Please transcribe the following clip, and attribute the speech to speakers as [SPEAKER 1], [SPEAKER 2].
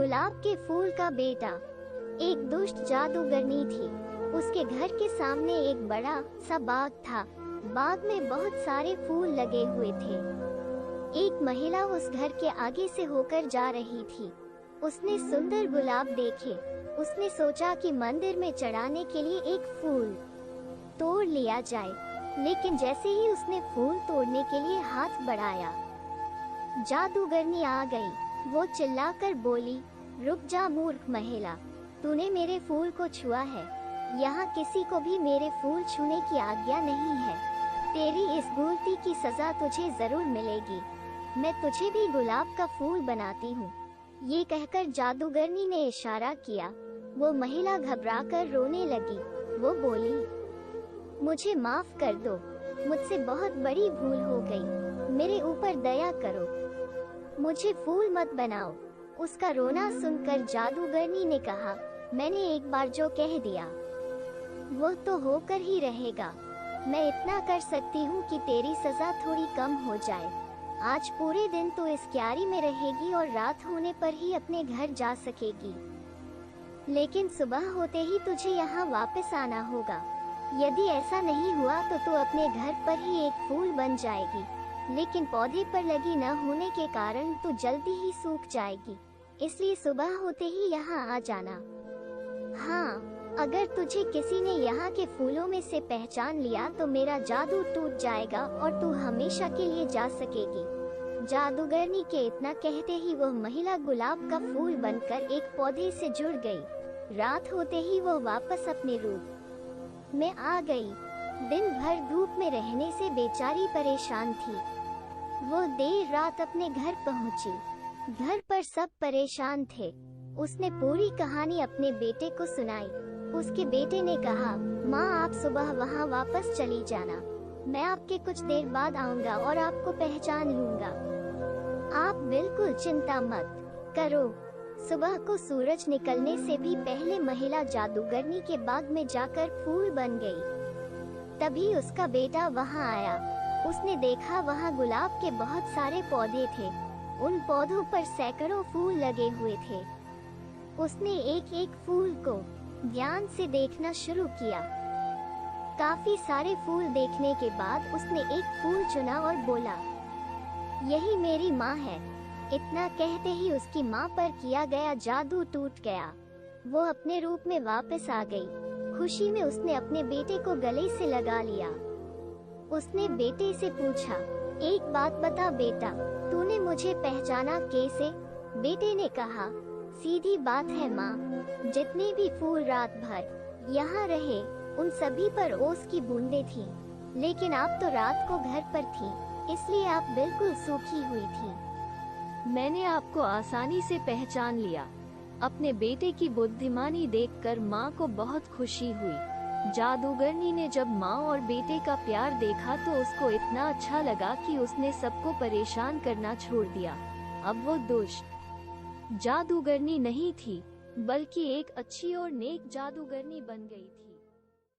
[SPEAKER 1] गुलाब के फूल का बेटा। एक दुष्ट जादूगरनी थी। उसके घर के सामने एक बड़ा सा बाग था। बाग में बहुत सारे फूल लगे हुए थे। एक महिला उस घर के आगे से होकर जा रही थी। उसने सुंदर गुलाब देखे। उसने सोचा कि मंदिर में चढ़ाने के लिए एक फूल तोड़ लिया जाए, लेकिन जैसे ही उसने फूल तोड़ने के लिए हाथ बढ़ाया, जादूगरनी आ गई। वो चिल्लाकर बोली, रुक जा मूर्ख महिला, तूने मेरे फूल को छुआ है। यहाँ किसी को भी मेरे फूल छूने की आज्ञा नहीं है। तेरी इस गलती की सजा तुझे जरूर मिलेगी। मैं तुझे भी गुलाब का फूल बनाती हूँ। ये कहकर जादूगरनी ने इशारा किया। वो महिला घबराकर रोने लगी। वो बोली, मुझे माफ कर दो, मुझसे बहुत बड़ी भूल हो गई। मेरे ऊपर दया करो, मुझे फूल मत बनाओ। उसका रोना सुनकर जादूगरनी ने कहा, मैंने एक बार जो कह दिया वो तो होकर ही रहेगा। मैं इतना कर सकती हूँ कि तेरी सजा थोड़ी कम हो जाए। आज पूरे दिन तू इस क्यारी में रहेगी और रात होने पर ही अपने घर जा सकेगी, लेकिन सुबह होते ही तुझे यहाँ वापस आना होगा। यदि ऐसा नहीं हुआ तो तू अपने घर पर ही एक फूल बन जाएगी, लेकिन पौधे पर लगी न होने के कारण तू जल्दी ही सूख जाएगी। इसलिए सुबह होते ही यहाँ आ जाना। हाँ, अगर तुझे किसी ने यहाँ के फूलों में से पहचान लिया तो मेरा जादू टूट जाएगा और तू हमेशा के लिए जा सकेगी। जादूगरनी के इतना कहते ही वह महिला गुलाब का फूल बनकर एक पौधे से जुड़ गई। रात होते ही वह वापस अपने रूप में आ गई। दिन भर धूप में रहने से बेचारी परेशान थी। वो देर रात अपने घर पहुंची। घर पर सब परेशान थे। उसने पूरी कहानी अपने बेटे को सुनाई। उसके बेटे ने कहा, माँ आप सुबह वहाँ वापस चली जाना। मैं आपके कुछ देर बाद आऊँगा और आपको पहचान लूँगा। आप बिल्कुल चिंता मत करो। सुबह को सूरज निकलने से भी पहले महिला जादूगरनी के बाग में जाकर फूल बन गई। तभी उसका बेटा वहाँ आया। उसने देखा वहाँ गुलाब के बहुत सारे पौधे थे। उन पौधों पर सैकड़ों फूल लगे हुए थे। उसने एक एक फूल को ध्यान से देखना शुरू किया। काफी सारे फूल देखने के बाद उसने एक फूल चुना और बोला, यही मेरी माँ है। इतना कहते ही उसकी माँ पर किया गया जादू टूट गया। वो अपने रूप में वापस आ गई। खुशी में उसने अपने बेटे को गले से लगा लिया। उसने बेटे से पूछा, एक बात बता बेटा, तूने मुझे पहचाना कैसे? बेटे ने कहा, सीधी बात है माँ, जितने भी फूल रात भर यहाँ रहे उन सभी पर ओस की बूंदें थीं, लेकिन आप तो रात को घर पर थी, इसलिए आप बिल्कुल सूखी हुई थी।
[SPEAKER 2] मैंने आपको आसानी से पहचान लिया। अपने बेटे की बुद्धिमानी देखकर माँ को बहुत खुशी हुई। जादूगरनी ने जब माँ और बेटे का प्यार देखा तो उसको इतना अच्छा लगा कि उसने सबको परेशान करना छोड़ दिया। अब वो दुष्ट जादूगरनी नहीं थी, बल्कि एक अच्छी और नेक जादूगरनी बन गई थी।